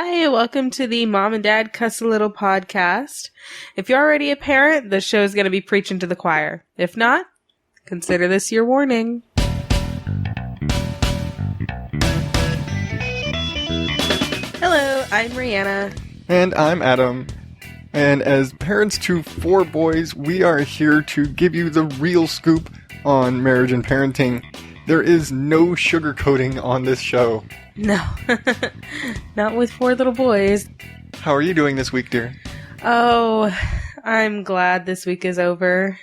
Hi, welcome to the Mom and Dad Cuss a Little podcast. If you're already a parent, the show's going to be preaching to the choir. If not, consider this your warning. Hello, I'm Rihanna. And I'm Adam. And as parents to 4 boys, we are here to give you the real scoop on marriage and parenting. There is no sugarcoating on this show. No, not with 4 little boys. How are you doing this week, dear? Oh, I'm glad this week is over.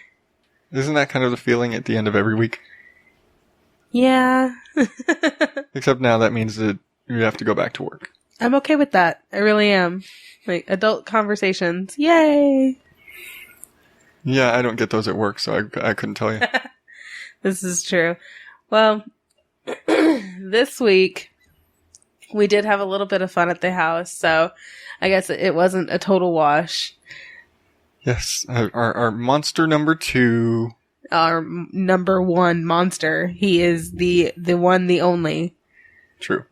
Isn't that kind of the feeling at the end of every week? Yeah. Except now that means that you have to go back to work. I'm okay with that. I really am. Like, adult conversations. Yay! Yeah, I don't get those at work, so I couldn't tell you. This is true. Well, this week, we did have a little bit of fun at the house, so I guess it wasn't a total wash. Yes, our monster number 2. Our number 1 monster. He is the one, the only. True.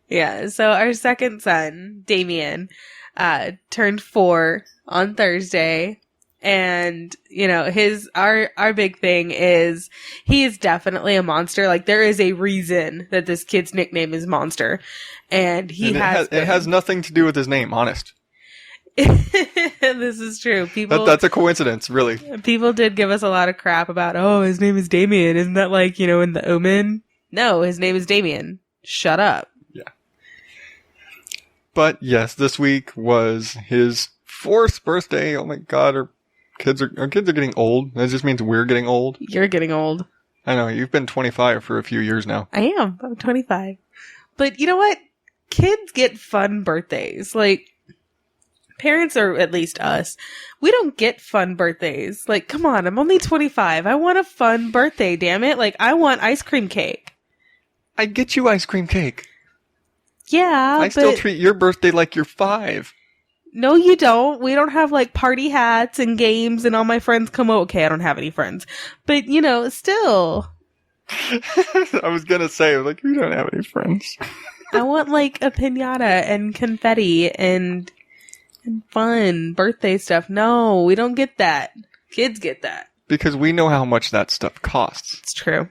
Yeah, so our second son, Damien, turned 4 on Thursday. And, you know, our big thing is he is definitely a monster. Like, there is a reason that this kid's nickname is Monster. And it has nothing to do with his name, honest. This is true. That's a coincidence, really. People did give us a lot of crap about, oh, his name is Damien. Isn't that like, in The Omen? No, his name is Damien. Shut up. Yeah. But yes, this week was his 4th birthday. Oh my God, our kids are getting old. That just means we're getting old. You're getting old. I know, you've been 25 for a few years now. I am. I'm 25. But you know what? Kids get fun birthdays. Like, parents, or at least us, we don't get fun birthdays. Like, come on, I'm only 25. I want a fun birthday, damn it. Like, I want ice cream cake. I get you ice cream cake. Yeah, I still treat your birthday like you're 5. No, you don't. We don't have, like, party hats and games and all my friends come over. Okay, I don't have any friends. But, still. I was gonna say, like, you don't have any friends. I want, like, a piñata and confetti and fun birthday stuff. No, we don't get that. Kids get that. Because we know how much that stuff costs. It's true.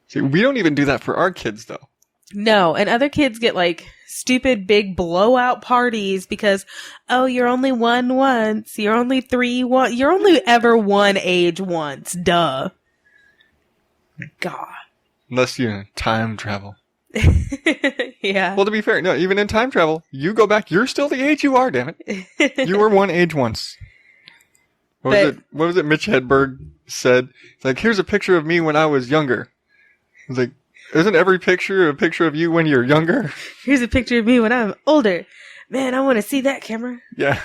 See, we don't even do that for our kids, though. No, and other kids get, like, stupid big blowout parties because, oh, you're only 1 once. You're only 3 once. You're only ever 1 age once. Duh. God. Unless you time travel. Yeah. Well, to be fair, no, even in time travel, you go back, you're still the age you are, damn it. You were 1 age once. What was it Mitch Hedberg said? It's like, here's a picture of me when I was younger. It's like, isn't every picture a picture of you when you're younger? Here's a picture of me when I'm older. Man, I want to see that camera. Yeah.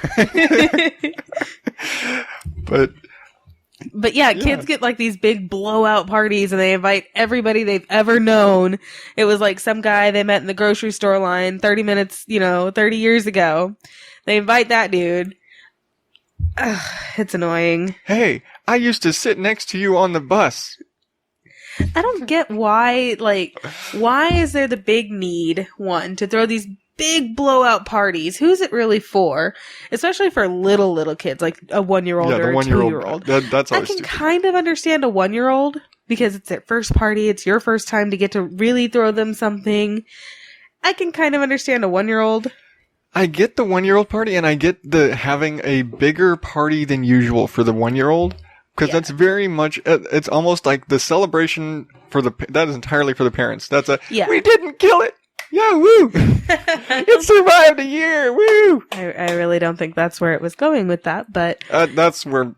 But yeah, kids get like these big blowout parties and they invite everybody they've ever known. It was like some guy they met in the grocery store line 30 minutes, 30 years ago. They invite that dude. Ugh, it's annoying. Hey, I used to sit next to you on the bus. I don't get why is there the big need, to throw these big blowout parties? Who's it really for? Especially for little kids, like a 1-year-old or a 2-year-old. That's always stupid. Kind of understand a 1-year-old because it's their first party. It's your first time to get to really throw them something. I can kind of understand a 1-year-old. I get the 1-year-old party and I get the having a bigger party than usual for the 1-year-old. Because that's very much, it's almost like the celebration that is entirely for the parents. That's we didn't kill it! Yeah, woo! It survived a year, woo! I really don't think that's where it was going with that, but... that's where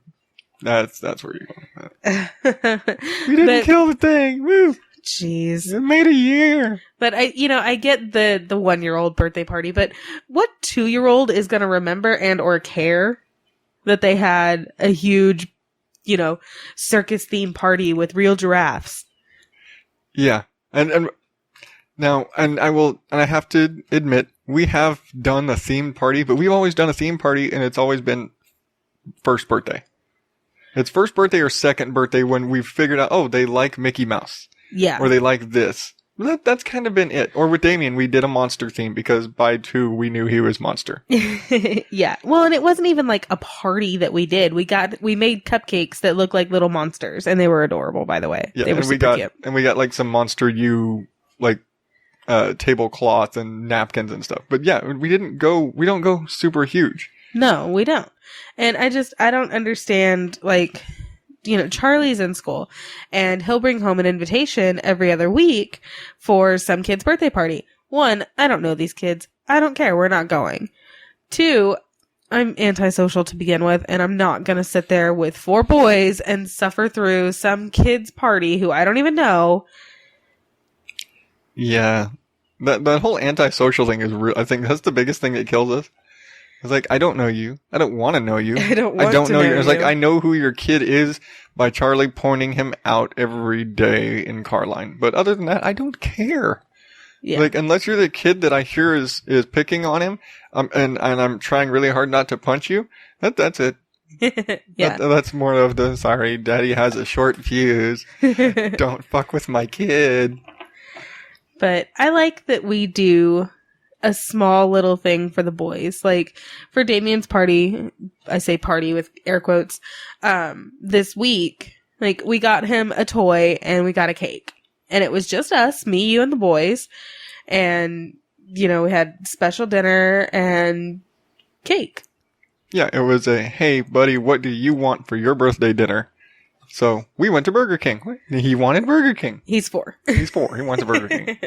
you're going with that. We didn't kill the thing, woo! Jeez. It made a year! But I get the 1-year-old birthday party, but what 2-year-old is gonna remember and or care that they had a huge circus themed party with real giraffes? Yeah. And I have to admit, we have done a themed party, but we've always done a themed party and it's always been first birthday. It's first birthday or second birthday when we've figured out, oh, they like Mickey Mouse. Yeah. Or they like this. That's kind of been it. Or with Damien, we did a monster theme because by 2 we knew he was monster. Yeah. Well, and it wasn't even like a party that we did. We made cupcakes that looked like little monsters, and they were adorable, by the way. Yeah, they were cute. And we got like some Monster U like tablecloth and napkins and stuff. But yeah, we don't go super huge. No, we don't. And I don't understand, like, you know, Charlie's in school and he'll bring home an invitation every other week for some kid's birthday party. 1, I don't know these kids. I don't care. We're not going. 2, I'm antisocial to begin with, and I'm not going to sit there with 4 boys and suffer through some kid's party who I don't even know. Yeah. That whole antisocial thing is real. I think that's the biggest thing that kills us. It's like, I don't know you. I don't want to know you. I don't know you. It's like, I know who your kid is by Charlie pointing him out every day in Carline. But other than that, I don't care. Yeah. Like, unless you're the kid that I hear is picking on him, and I'm trying really hard not to punch you, that's it. Yeah. That's more of the, sorry, daddy has a short fuse. Don't fuck with my kid. But I like that we do a small little thing for the boys. Like, for Damien's party, I say party with air quotes, this week, like, we got him a toy and we got a cake. And it was just us, me, you, and the boys. And, you know, we had special dinner and cake. Yeah, it was a, hey, buddy, what do you want for your birthday dinner? So we went to Burger King. He wanted Burger King. He's 4. He's 4. He wants a Burger King.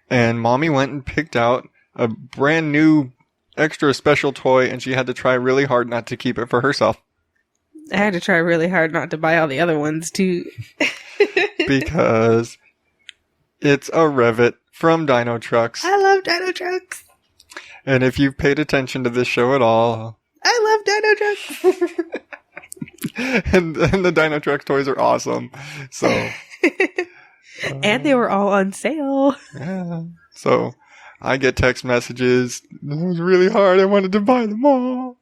And mommy went and picked out a brand new extra special toy, and she had to try really hard not to keep it for herself. I had to try really hard not to buy all the other ones too. Because it's a Revit from Dino Trucks. I love Dino Trucks. And if you've paid attention to this show at all, I love Dino Trucks. and the Dino Trucks toys are awesome. So, and they were all on sale. Yeah. So I get text messages. It was really hard. I wanted to buy them all.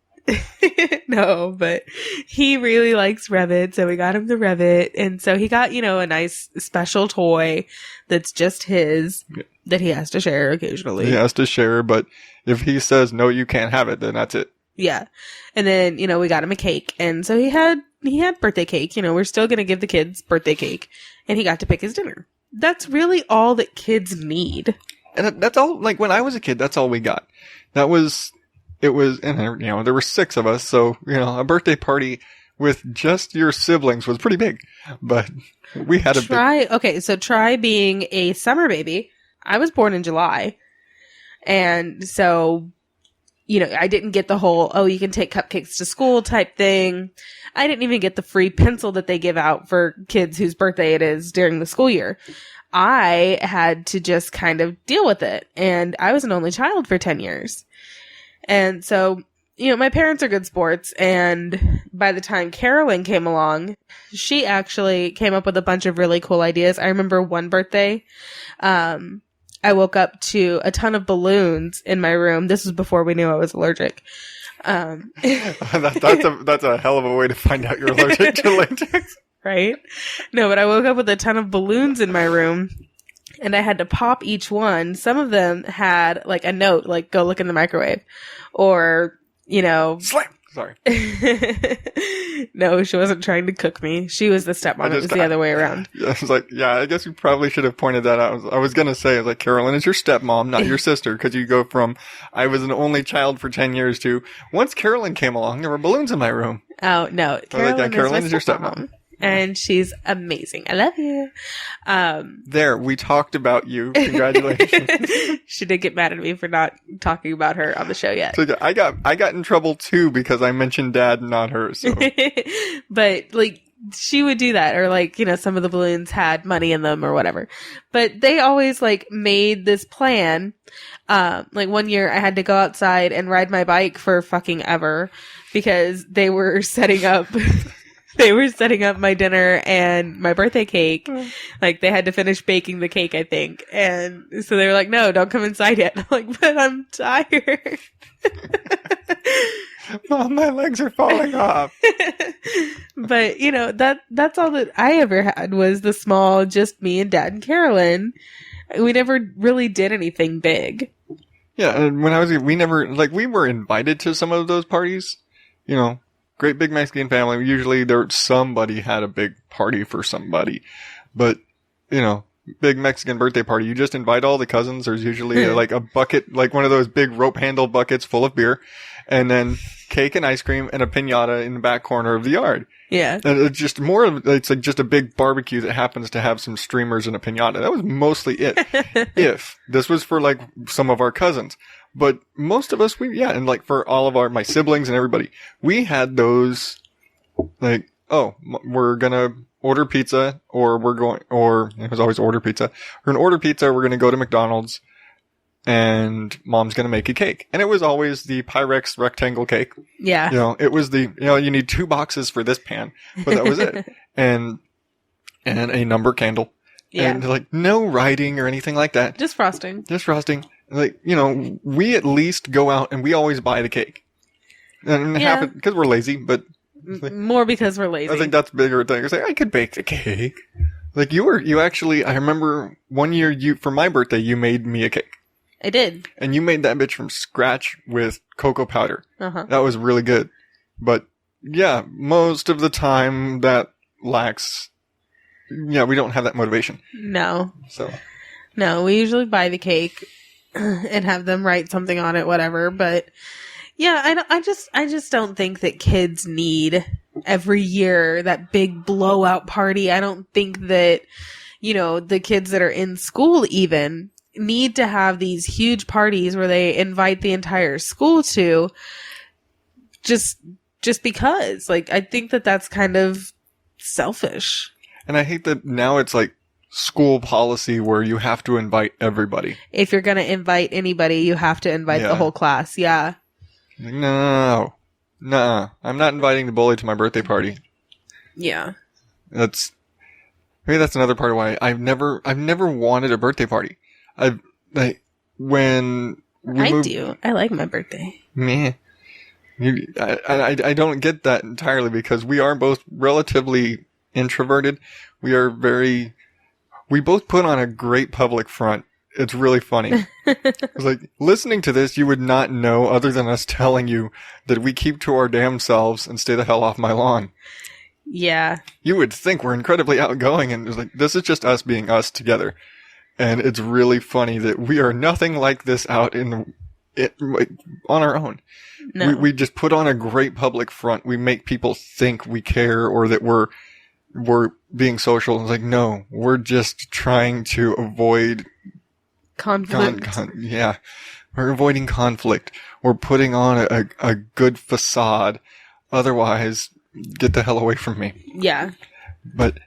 No, but he really likes Revit, so we got him the Revit, and so he got, you know, a nice special toy that's just his, that he has to share occasionally. He has to share, but if he says, no, you can't have it, then that's it. Yeah. And then, you know, we got him a cake, and so he had birthday cake. You know, we're still going to give the kids birthday cake, and he got to pick his dinner. That's really all that kids need. And that's all, like, when I was a kid, that's all we got. It was, and you know, there were 6 of us, so, you know, a birthday party with just your siblings was pretty big. But we had try being a summer baby. I was born in July. And so, you know, I didn't get the whole, oh, you can take cupcakes to school type thing. I didn't even get the free pencil that they give out for kids whose birthday it is during the school year. I had to just kind of deal with it. And I was an only child for 10 years. And so, you know, my parents are good sports, and by the time Carolyn came along, she actually came up with a bunch of really cool ideas. I remember one birthday, I woke up to a ton of balloons in my room. This was before we knew I was allergic. That's a hell of a way to find out you're allergic to latex. Right? No, but I woke up with a ton of balloons in my room. And I had to pop each one. Some of them had, like, a note, like, go look in the microwave. Or, you know... Slam! Sorry. No, she wasn't trying to cook me. She was the stepmom. It was the other way around. I was like, yeah, I guess you probably should have pointed that out. I was going to say, like, Carolyn is your stepmom, not your sister. Because you go from, I was an only child for 10 years to, once Carolyn came along, there were balloons in my room. Oh, no. Carolyn is your stepmom. And she's amazing. I love you. There, we talked about you. Congratulations. She did get mad at me for not talking about her on the show yet. So I got in trouble too because I mentioned Dad, not her. So. But like, she would do that, or like, you know, some of the balloons had money in them or whatever. But they always like made this plan. Like one year I had to go outside and ride my bike for fucking ever because they were setting up. They were setting up my dinner and my birthday cake. Like, they had to finish baking the cake, I think. And so they were like, no, don't come inside yet. I'm like, but I'm tired. Mom, my legs are falling off. But, that's all that I ever had was the small, just me and Dad and Carolyn. We never really did anything big. Yeah, and when I was, we never, we were invited to some of those parties. Great big Mexican family. Usually somebody had a big party for somebody. But, big Mexican birthday party, you just invite all the cousins. There's usually a bucket, one of those big rope handle buckets full of beer, and then cake and ice cream and a piñata in the back corner of the yard. Yeah. And it's just it's like just a big barbecue that happens to have some streamers and a piñata. That was mostly it. If this was for some of our cousins, but most of us, and for all of my siblings and everybody, we had those we're gonna order pizza, or it was always order pizza. We're gonna order pizza, we're gonna go to McDonald's, and Mom's gonna make a cake. And it was always the Pyrex rectangle cake. Yeah. It was you need 2 boxes for this pan, but that was it. And a number candle. Yeah. And no writing or anything like that. Just frosting. We at least go out and we always buy the cake. And half it, because we're lazy, but more because we're lazy. I think that's bigger thing. It's I could bake the cake. You actually, I remember one year for my birthday, you made me a cake. I did. And you made that bitch from scratch with cocoa powder. Uh-huh. That was really good. But yeah, most of the time that lacks, we don't have that motivation. No. So. No, we usually buy the cake and have them write something on it, whatever. But yeah, I just don't think that kids need every year that big blowout party. I don't think that, the kids that are in school even need to have these huge parties where they invite the entire school to just because. I think that that's kind of selfish. And I hate that now it's school policy where you have to invite everybody. If you're going to invite anybody, you have to invite the whole class. Yeah. No. I'm not inviting the bully to my birthday party. Yeah. Maybe that's another part of why I've never wanted a birthday party. When we moved, do. I like my birthday. Meh. I don't get that entirely because we are both relatively introverted. We both put on a great public front. It's really funny. It's listening to this, you would not know other than us telling you that we keep to our damn selves and stay the hell off my lawn. Yeah. You would think we're incredibly outgoing and it's this is just us being us together. And it's really funny that we are nothing like this out on our own. No. We just put on a great public front. We make people think we care or that we're being social. It's no, we're just trying to avoid conflict. Yeah. We're avoiding conflict. We're putting on a good facade. Otherwise, get the hell away from me. Yeah.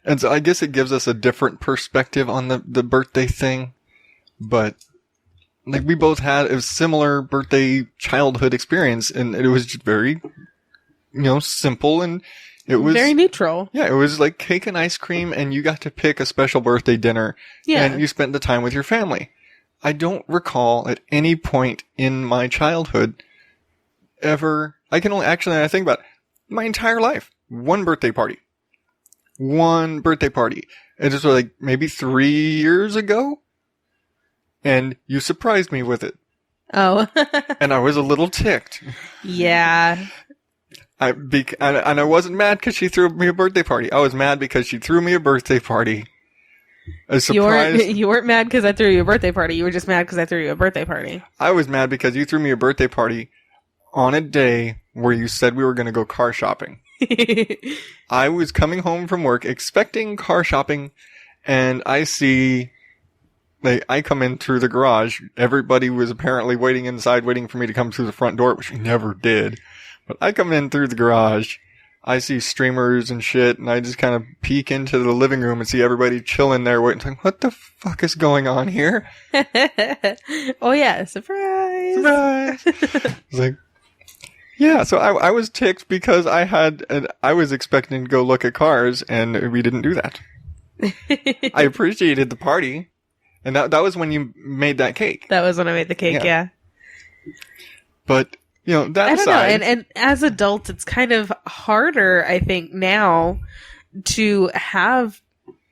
And so I guess it gives us a different perspective on the birthday thing. But we both had a similar birthday childhood experience and it was just very, simple and it was very neutral. Yeah, it was cake and ice cream and you got to pick a special birthday dinner. Yeah. And you spent the time with your family. I don't recall at any point in my childhood ever, I think about my entire life, one birthday party. It was maybe 3 years ago. And you surprised me with it. Oh. And I was a little ticked. Yeah. And I wasn't mad because she threw me a birthday party. I was mad because she threw me a birthday party. A surprise. You weren't mad because I threw you a birthday party. You were just mad because I threw you a birthday party. I was mad because you threw me a birthday party on a day where you said we were going to go car shopping. I was coming home from work expecting car shopping, and I see... I come in through the garage. Everybody was apparently waiting inside, waiting for me to come through the front door, which we never did. But I come in through the garage. I see streamers and shit, and I just kind of peek into the living room and see everybody chilling there waiting. What the fuck is going on here? Oh yeah, surprise! Surprise! It's yeah. So I was ticked because I was expecting to go look at cars, and we didn't do that. I appreciated the party. And that was when you made that cake. That was when I made the cake, yeah. But, that I don't know. aside. And as adults, it's kind of harder, I think, now to have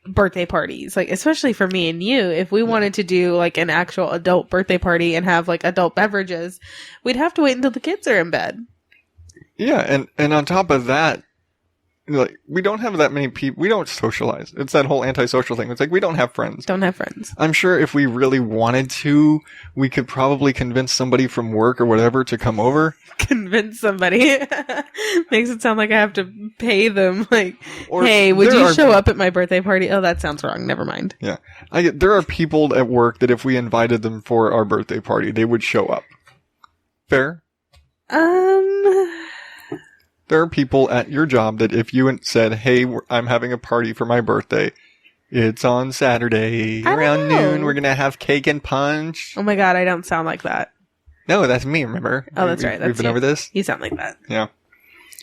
birthday parties, like especially for me and you. If we wanted to do like an actual adult birthday party and have like adult beverages, we'd have to wait until the kids are in bed. Yeah, and on top of that, like, we don't have that many people. We don't socialize. It's that whole antisocial thing. It's like we don't have friends. Don't have friends. I'm sure if we really wanted to, we could probably convince somebody from work or whatever to come over. Convince somebody. Makes it sound like I have to pay them. Like, Or hey, would you show up at my birthday party? Oh, that sounds wrong. Never mind. Yeah. There are people at work that if we invited them for our birthday party, they would show up. Fair? There are people at your job that if you said, hey, I'm having a party for my birthday, it's on Saturday around noon, we're going to have cake and punch. Oh my God, I don't sound like that. No, that's me, remember? Oh, that's right. We've been over this. You sound like that. Yeah.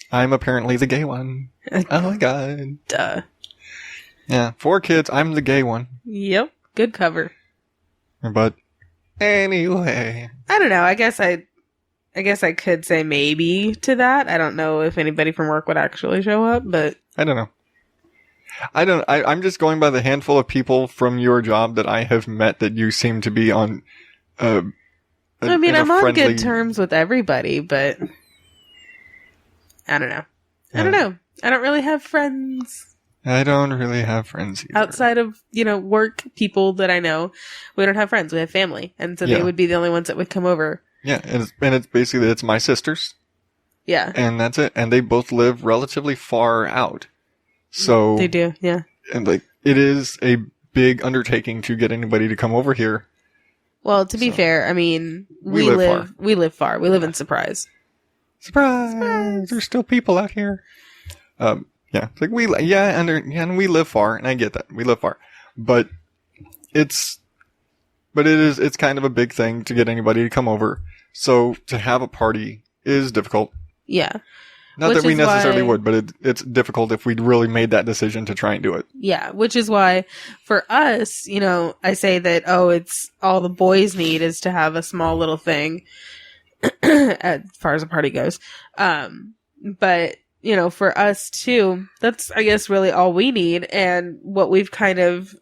I'm apparently the gay one. Oh my God. Duh. Yeah. 4 kids, I'm the gay one. Yep. Good cover. But anyway. I don't know. I guess I could say maybe to that. I don't know if anybody from work would actually show up, but I don't know. I'm just going by the handful of people from your job that I have met that you seem to be on. I'm on good terms with everybody, but I don't know. I don't know. I don't really have friends. I don't really have friends either. Outside of, work people that I know. We don't have friends. We have family. And so they would be the only ones that would come over. Yeah, and it's basically, it's my sisters. Yeah. And that's it. And they both live relatively far out. So they do, yeah. And it is a big undertaking to get anybody to come over here. Well, to be fair, I mean, we live far. We live in Surprise. Surprise! There's still people out here. Yeah, it's like and we live far, and I get that. We live far. But it's kind of a big thing to get anybody to come over. So to have a party is difficult. Yeah. Not that we necessarily would, but it's difficult if we'd really made that decision to try and do it. Yeah, which is why for us, I say that, it's all the boys need is to have a small little thing as far as a party goes. But, for us too, that's, I guess, really all we need. And what we've kind of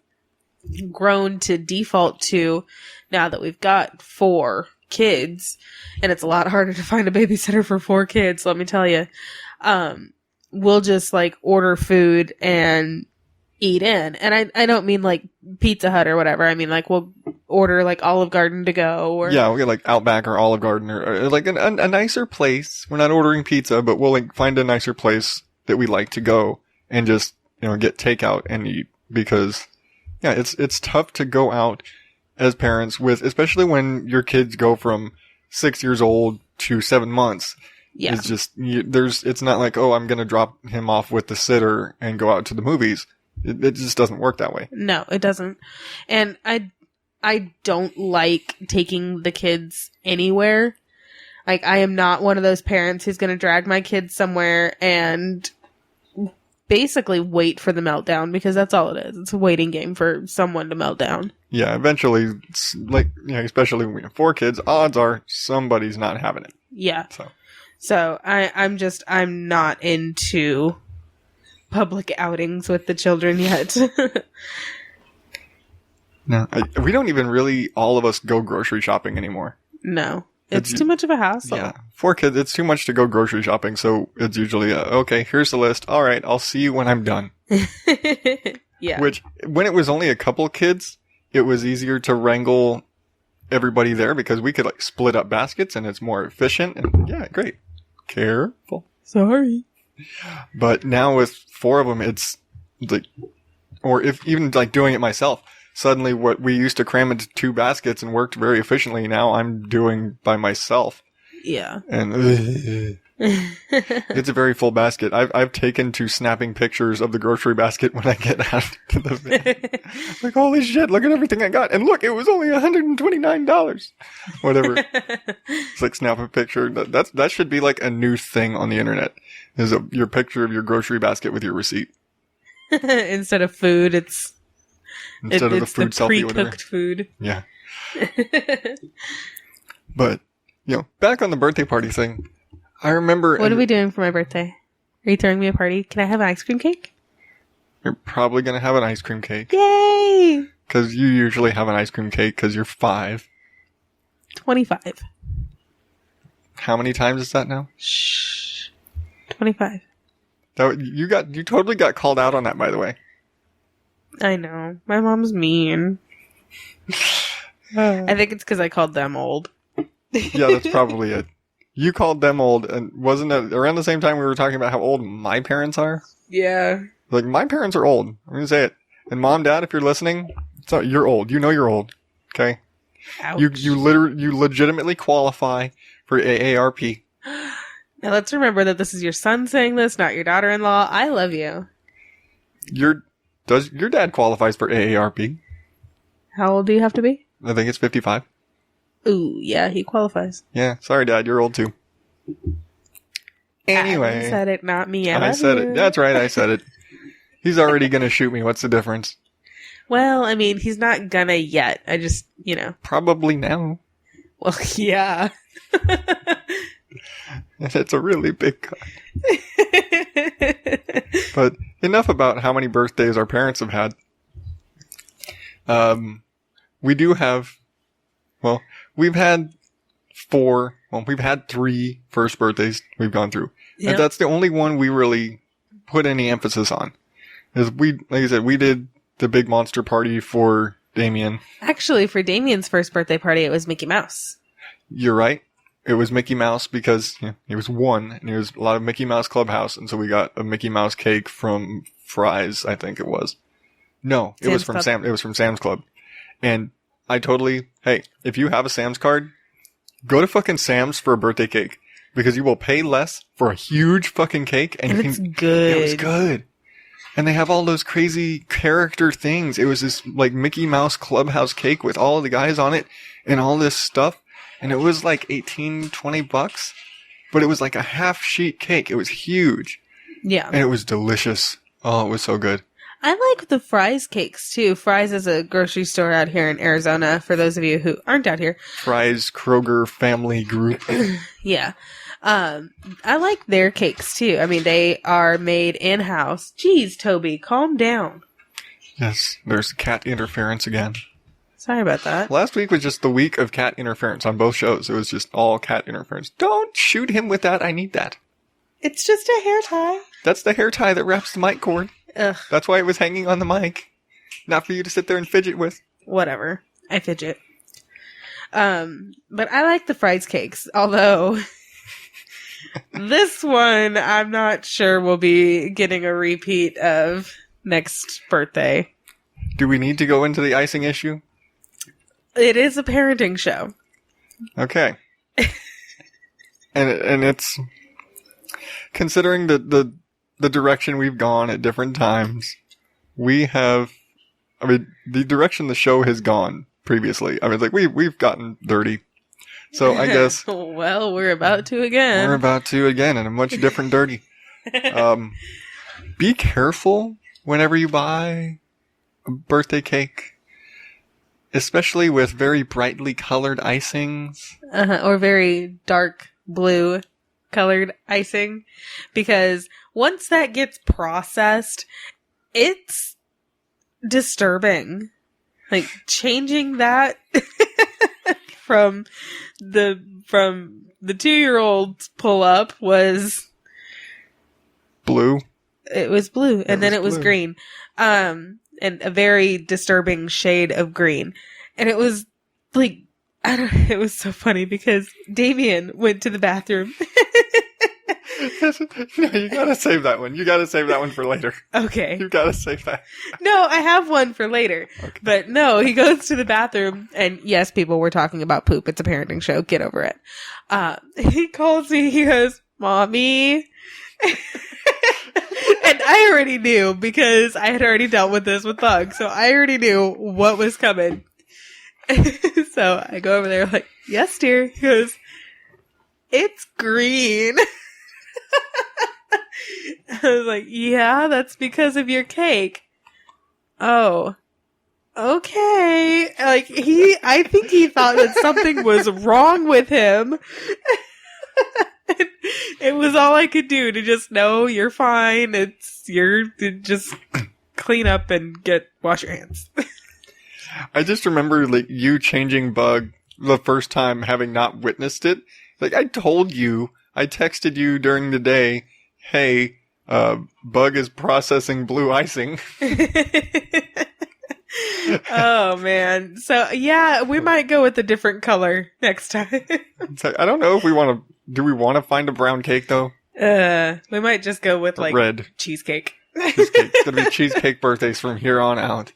grown to default to now that we've got 4 kids, and it's a lot harder to find a babysitter for 4 kids, let me tell you. We'll just like order food and eat in. And I don't mean like Pizza Hut or whatever. I mean like we'll order like Olive Garden to go, or we'll get like Outback or Olive Garden or like a nicer place. We're not ordering pizza, but we'll like find a nicer place that we like to go and just get takeout and eat, because it's tough to go out as parents with, especially when your kids go from 6 years old to 7 months. Yeah. It's just, it's not like, I'm going to drop him off with the sitter and go out to the movies. It just doesn't work that way. No, it doesn't. And I don't like taking the kids anywhere. Like, I am not one of those parents who's going to drag my kids somewhere and basically wait for the meltdown, because that's all it is. It's a waiting game for someone to melt down. Yeah, eventually, especially when we have 4 kids, odds are somebody's not having it. Yeah. So I'm not into public outings with the children yet. No, we don't even really, all of us, go grocery shopping anymore. No. It's too much of a hassle. Yeah. 4 kids, it's too much to go grocery shopping, so it's usually, okay, here's the list. All right, I'll see you when I'm done. Yeah. Which, when it was only a couple kids, it was easier to wrangle everybody there because we could like split up baskets and it's more efficient. And yeah, great. Careful. Sorry. But now with 4 of them, it's like, or if even like doing it myself, suddenly what we used to cram into 2 baskets and worked very efficiently, now I'm doing by myself. Yeah. And it's a very full basket. I've taken to snapping pictures of the grocery basket when I get out to the van. Like, holy shit, look at everything I got. And look, it was only $129. Whatever. It's like, snap a picture. That should be like a new thing on the internet. Is your picture of your grocery basket with your receipt. Instead of food, it's the food selfie, pre-cooked food. Yeah. But back on the birthday party thing, I remember... What are we doing for my birthday? Are you throwing me a party? Can I have an ice cream cake? You're probably going to have an ice cream cake. Yay! Because you usually have an ice cream cake because you're 5. 25. How many times is that now? Shh. 25. You totally got called out on that, by the way. I know. My mom's mean. I think it's because I called them old. Yeah, that's probably it. You called them old, and wasn't it around the same time we were talking about how old my parents are? Yeah. Like, my parents are old. I'm going to say it. And Mom, Dad, if you're listening, you're old. You know you're old. Okay? Ouch. You legitimately qualify for AARP. Now let's remember that this is your son saying this, not your daughter-in-law. I love you. Your dad qualifies for AARP? How old do you have to be? I think it's 55. Ooh, yeah, he qualifies. Yeah, sorry, Dad, you're old too. Anyway. Adam said it, not me. I said it. That's right, I said it. He's already gonna shoot me. What's the difference? Well, I mean, he's not gonna yet. I just, Probably now. Well, yeah. It's a really big cut. But enough about how many birthdays our parents have had. We do have, we've had 3 first birthdays we've gone through. Yep. And that's the only one we really put any emphasis on. Like I said, we did the big monster party for Damien. Actually, for Damien's first birthday party, it was Mickey Mouse. You're right. It was Mickey Mouse because he was 1, and he was a lot of Mickey Mouse Clubhouse, and so we got a Mickey Mouse cake from Fry's, I think it was. No, it was from Sam's Club. And hey, if you have a Sam's card, go to fucking Sam's for a birthday cake, because you will pay less for a huge fucking cake, and it's good. It was good. And they have all those crazy character things. It was this like Mickey Mouse Clubhouse cake with all of the guys on it and all this stuff. And it was like $18-20, but it was like a half sheet cake. It was huge. Yeah. And it was delicious. Oh, it was so good. I like the Fry's cakes too. Fry's is a grocery store out here in Arizona, for those of you who aren't out here. Fry's Kroger family group. Yeah. I like their cakes too. I mean, they are made in-house. Jeez, Toby, calm down. Yes, there's cat interference again. Sorry about that. Last week was just the week of cat interference on both shows. It was just all cat interference. Don't shoot him with that. I need that. It's just a hair tie. That's the hair tie that wraps the mic cord. Ugh. That's why it was hanging on the mic. Not for you to sit there and fidget with. Whatever. I fidget. But I like the Fry's cakes, although this one I'm not sure we'll be getting a repeat of next birthday. Do we need to go into the icing issue? It is a parenting show. Okay. and it's considering the direction we've gone at different times, the direction the show has gone previously. We've gotten dirty. So I guess well, we're about to again. We're about to again in a much different dirty. Be careful whenever you buy a birthday cake. Especially with very brightly colored icings. Or very dark blue colored icing. Because once that gets processed, it's disturbing. Like, changing that from the 2-year-old's pull-up was... blue? It was blue, and then it was green. And a very disturbing shade of green. And it was like, it was so funny because Damien went to the bathroom. No, you gotta save that one. You gotta save that one for later. Okay. You gotta save that. No, I have one for later. Okay. But no, he goes to the bathroom, and yes, people, we're talking about poop. It's a parenting show. Get over it. He calls me, he goes, "Mommy." And I already knew because I had already dealt with this with Thug, so I already knew what was coming. So I go over there like, "Yes, dear." He goes, "It's green." I was like, "Yeah, that's because of your cake." "Oh, okay. Like, I think he thought that something was wrong with him. It was all I could do to just know you're fine. Just clean up and wash your hands. I just remember like you changing Bug the first time, having not witnessed it. Like I told you, I texted you during the day, hey, Bug is processing blue icing. Oh man. So yeah, we might go with a different color next time. I don't know if do we want to find a brown cake though? We might just go with like red cheesecake. Cheesecake. It's gonna be cheesecake birthdays from here on out.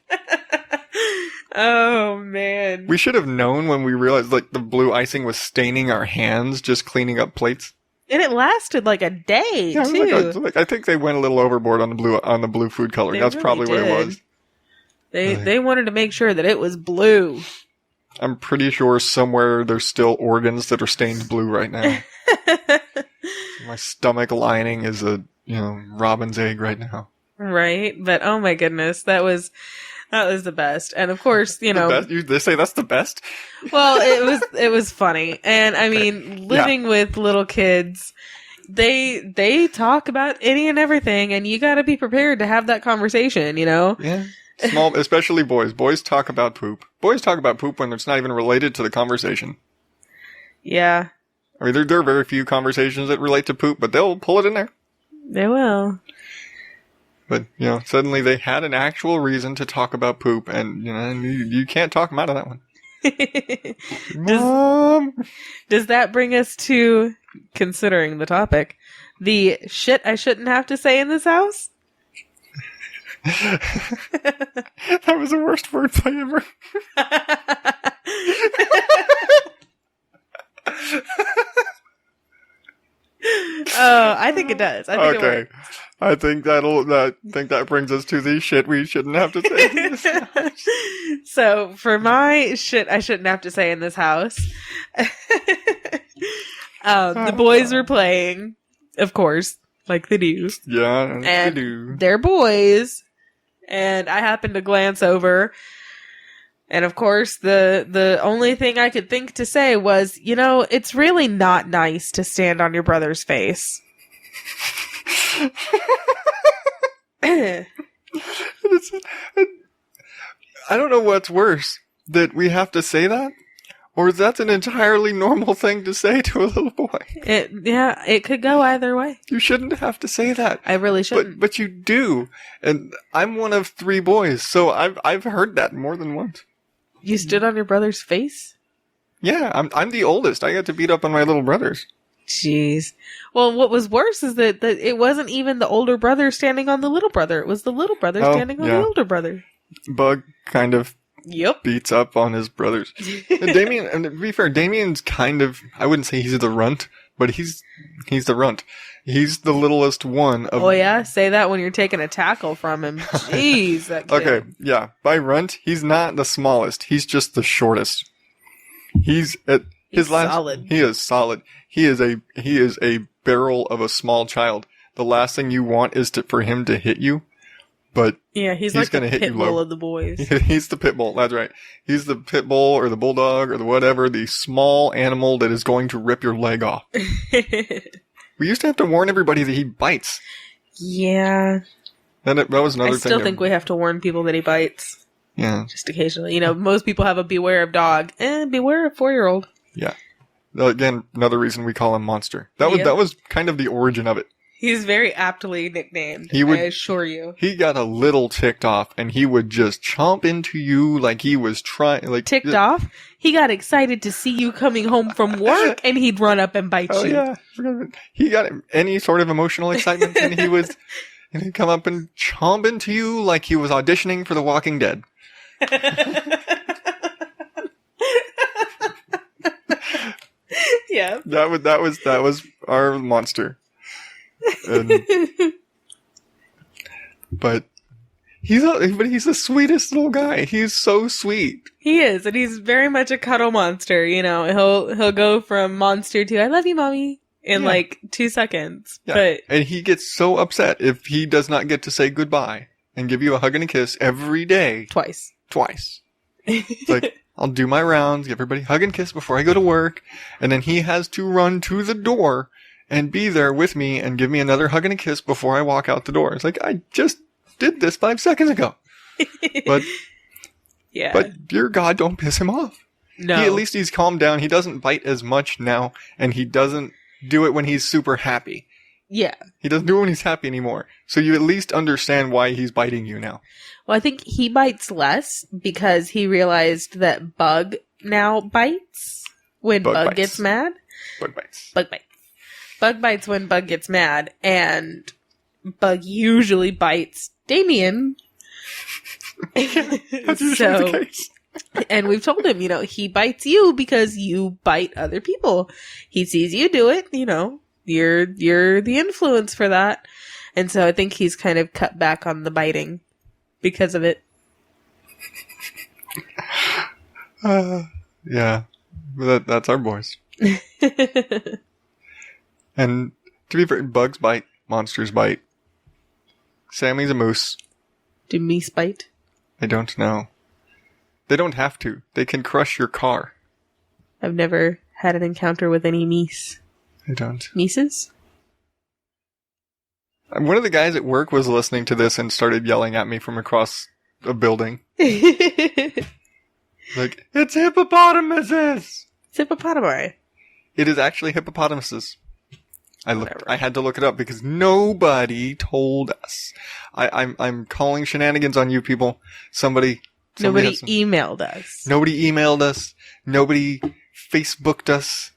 Oh man. We should have known when we realized like the blue icing was staining our hands just cleaning up plates. And it lasted like a day too. I think they went a little overboard on the blue food coloring. That's really probably what it was. They wanted to make sure that it was blue. I'm pretty sure somewhere there's still organs that are stained blue right now. My stomach lining is a robin's egg right now. Right, but oh my goodness, that was the best. And of course, they say that's the best. Well, it was funny, and I mean, living with little kids, they talk about any and everything, and you got to be prepared to have that conversation. Yeah. Especially boys. Boys talk about poop. Boys talk about poop when it's not even related to the conversation. Yeah. I mean, there are very few conversations that relate to poop, but they'll pull it in there. They will. But, suddenly they had an actual reason to talk about poop, and, you can't talk them out of that one. Mom! Does that bring us to, considering the topic, the shit I shouldn't have to say in this house? That was the worst wordplay ever. Oh, I think it does. I think it works. I think that brings us to the shit we shouldn't have to say in this house. So, for my shit I shouldn't have to say in this house, the boys were playing, of course, like they do. Yeah, and they do. They're boys. And I happened to glance over, and of course, the only thing I could think to say was, it's really not nice to stand on your brother's face. I don't know what's worse, that we have to say that, or that's an entirely normal thing to say to a little boy. It could go either way. You shouldn't have to say that. I really shouldn't. But you do. And I'm one of 3 boys, so I've heard that more than once. You stood on your brother's face? Yeah, I'm the oldest. I got to beat up on my little brothers. Jeez. Well, what was worse is that it wasn't even the older brother standing on the little brother. It was the little brother standing on the older brother. Bug kind of beats up on his brothers. And Damien, and to be fair, Damien's kind of, I wouldn't say he's the runt, but he's the runt. He's the littlest one of... Oh yeah? Say that when you're taking a tackle from him. Jeez, that kid. Okay, yeah. By runt, he's not the smallest. He's just the shortest. He's solid. He is solid. He is a barrel of a small child. The last thing you want is for him to hit you. But yeah, he's like the pit bull of the boys. He's the pit bull. That's right. He's the pit bull or the bulldog or the whatever, the small animal that is going to rip your leg off. We used to have to warn everybody that he bites. Yeah. That was another thing. I still think we have to warn people that he bites. Yeah. Just occasionally. Most people have a beware of dog. Beware of 4-year-old. Yeah. Again, another reason we call him Monster. That was kind of the origin of it. He's very aptly nicknamed, I assure you. He got a little ticked off, and he would just chomp into you like he was trying... Ticked off? He got excited to see you coming home from work, and he'd run up and bite you. Yeah. He got any sort of emotional excitement, and he'd come up and chomp into you like he was auditioning for The Walking Dead. Yeah. That was our Monster. But he's the sweetest little guy. He's so sweet. He is, and he's very much a cuddle monster. He'll go from monster to "I love you, mommy" in like 2 seconds. Yeah. And he gets so upset if he does not get to say goodbye and give you a hug and a kiss every day. Twice. twice. It's like, I'll do my rounds, give everybody a hug and kiss before I go to work, and then he has to run to the door and be there with me and give me another hug and a kiss before I walk out the door. It's like, I just did this 5 seconds ago. But, yeah. But dear God, don't piss him off. No. At least he's calmed down. He doesn't bite as much now, and he doesn't do it when he's super happy. Yeah. He doesn't do it when he's happy anymore. So you at least understand why he's biting you now. Well, I think he bites less because he realized that Bug now bites when Bug gets mad. Bug bites. Bug bites. Bug bites when Bug gets mad, and Bug usually bites Damien. That's usually the case. And we've told him, he bites you because you bite other people. He sees you do it, you're the influence for that. And so I think he's kind of cut back on the biting because of it. Yeah. That's our boys. And to be fair, bugs bite, monsters bite. Sammy's a moose. Do meese bite? I don't know. They don't have to. They can crush your car. I've never had an encounter with any meese. I don't. Meeses? One of the guys at work was listening to this and started yelling at me from across a building. Like, it's hippopotamuses! It's hippopotami. It is actually hippopotamuses. I had to look it up because nobody told us. I'm calling shenanigans on you people. Nobody emailed us. Nobody emailed us. Nobody Facebooked us.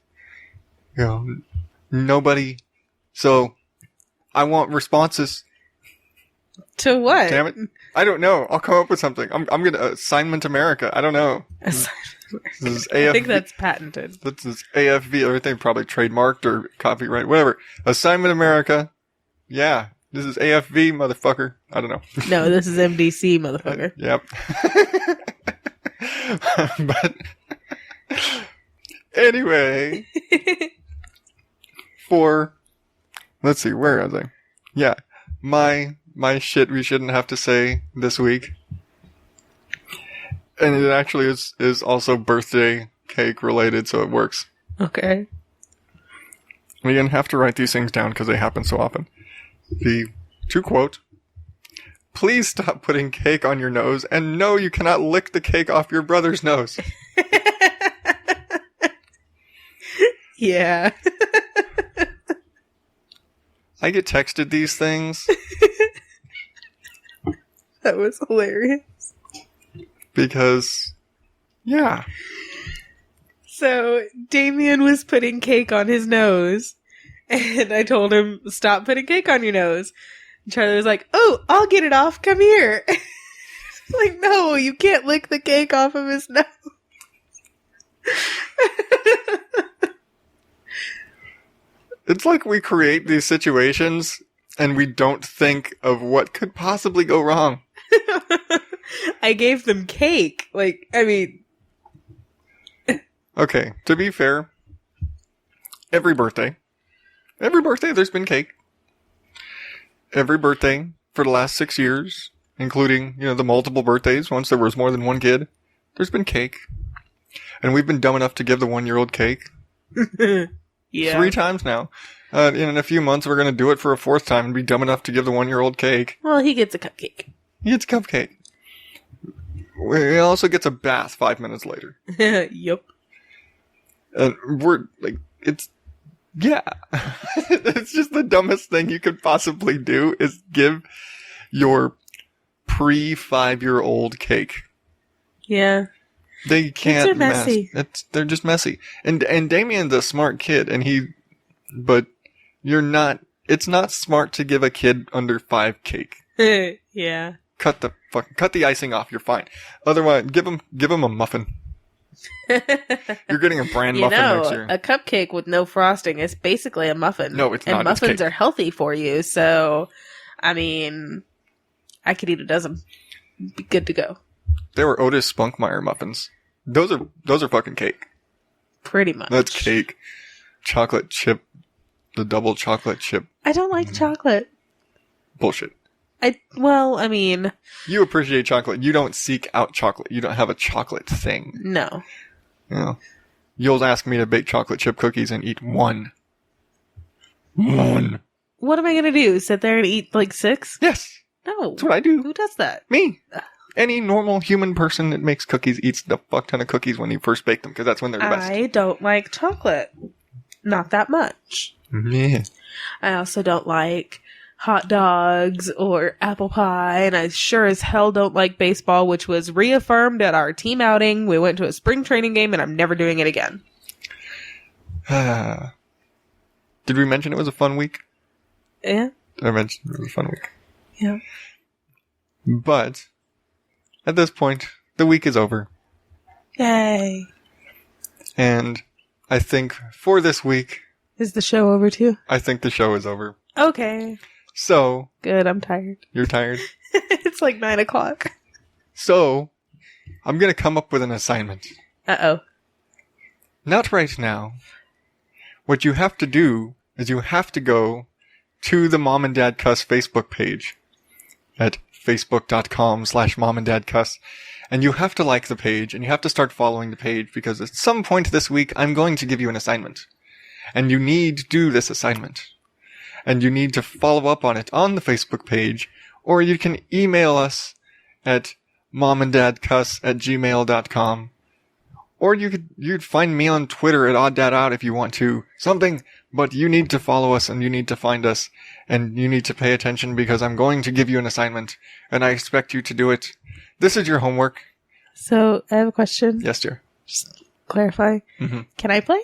Nobody. So, I want responses. To what? Damn it. I don't know. I'll come up with something. I'm gonna, Assignment America. I don't know. This is AFV. I think that's patented. This is AFV. Everything probably trademarked or copyright, whatever. Assignment America. Yeah. This is AFV, motherfucker. I don't know. No, this is MDC, motherfucker. Yep. But anyway, let's see, where was I? Yeah, my shit we shouldn't have to say this week, and it actually is also birthday cake related, so it works. Okay. We're gonna have to write these things down because they happen so often. To quote, please stop putting cake on your nose, and no, you cannot lick the cake off your brother's nose. Yeah. I get texted these things. That was hilarious. Because, yeah. So, Damien was putting cake on his nose, and I told him, stop putting cake on your nose. And Charlie was like, oh, I'll get it off, come here. Like, no, you can't lick the cake off of his nose. It's like we create these situations, and we don't think of what could possibly go wrong. I gave them cake. Okay, to be fair, every birthday there's been cake. Every birthday for the last 6 years, including, the multiple birthdays, once there was more than one kid, there's been cake. And we've been dumb enough to give the 1-year-old cake. Yeah. 3 times now. In a few months, we're going to do it for a 4th time and be dumb enough to give the 1-year-old cake. Well, he gets a cupcake. He gets a cupcake. He also gets a bath 5 minutes later. Yup. And we're, yeah. It's just the dumbest thing you could possibly do is give your pre-5-year-old cake. Yeah. They can't messy. They're just messy. And Damien's a smart kid, but it's not smart to give a kid under 5 cake. Yeah. Cut the icing off, you're fine. Otherwise, give him a muffin. You're getting a brand muffin next year. A cupcake with no frosting is basically a muffin. No, it's not. And muffins are healthy for you, so, I could eat a dozen. Be good to go. They were Otis Spunkmeyer muffins. Those are fucking cake. Pretty much. That's cake. Chocolate chip. The double chocolate chip. I don't like chocolate. Bullshit. I mean, You appreciate chocolate. You don't seek out chocolate. You don't have a chocolate thing. no. You know, you'll ask me to bake chocolate chip cookies and eat one. One. What am I gonna do? Sit there and eat like 6? Yes. No. That's what I do. Who does that? Me. Any normal human person that makes cookies eats the fuck ton of cookies when you first bake them, because that's when they're the best. I don't like chocolate. Not that much. Yeah. I also don't like hot dogs or apple pie, and I sure as hell don't like baseball, which was reaffirmed at our team outing. We went to a spring training game, and I'm never doing it again. Did we mention it was a fun week? Yeah. Did I mention it was a fun week? Yeah. But at this point, the week is over. Yay. And I think for this week, Is the show over too? I think the show is over. Okay. So, Good, I'm tired. you're tired? It's like 9 o'clock. So, I'm going to come up with an assignment. Uh-oh. Not right now. What you have to do is you have to go to the Mom and Dad Cuss Facebook page at facebook.com/momanddadcuss, and you have to like the page, and you have to start following the page, because at some point this week, I'm going to give you an assignment. And you need to do this assignment. And you need to follow up on it on the Facebook page, or you can email us at momanddadcuss@gmail.com. Or you'd find me on Twitter at OddDadOut if you want to. Something, but you need to follow us and you need to find us and you need to pay attention, because I'm going to give you an assignment and I expect you to do it. This is your homework. So, I have a question. Yes, dear. Just clarify. Mhm. Can I play?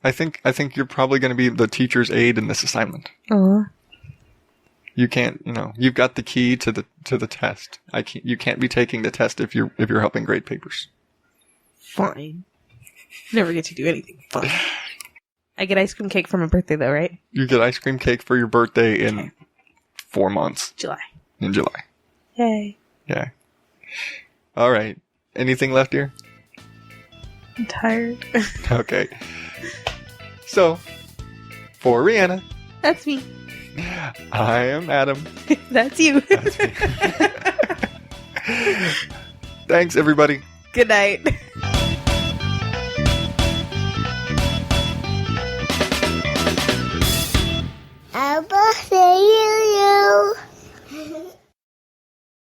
I think you're probably going to be the teacher's aide in this assignment. Oh. You can't, you've got the key to the test. You can't be taking the test if you're helping grade papers. Fine. Never get to do anything fun. I get ice cream cake for my birthday though, right? You get ice cream cake for your birthday in 4 months. July. In July. Yay. Yeah. All right. Anything left here? I'm tired. Okay. So, for Rihanna, That's me. I am Adam. That's you. That's me. Thanks, everybody. Good night.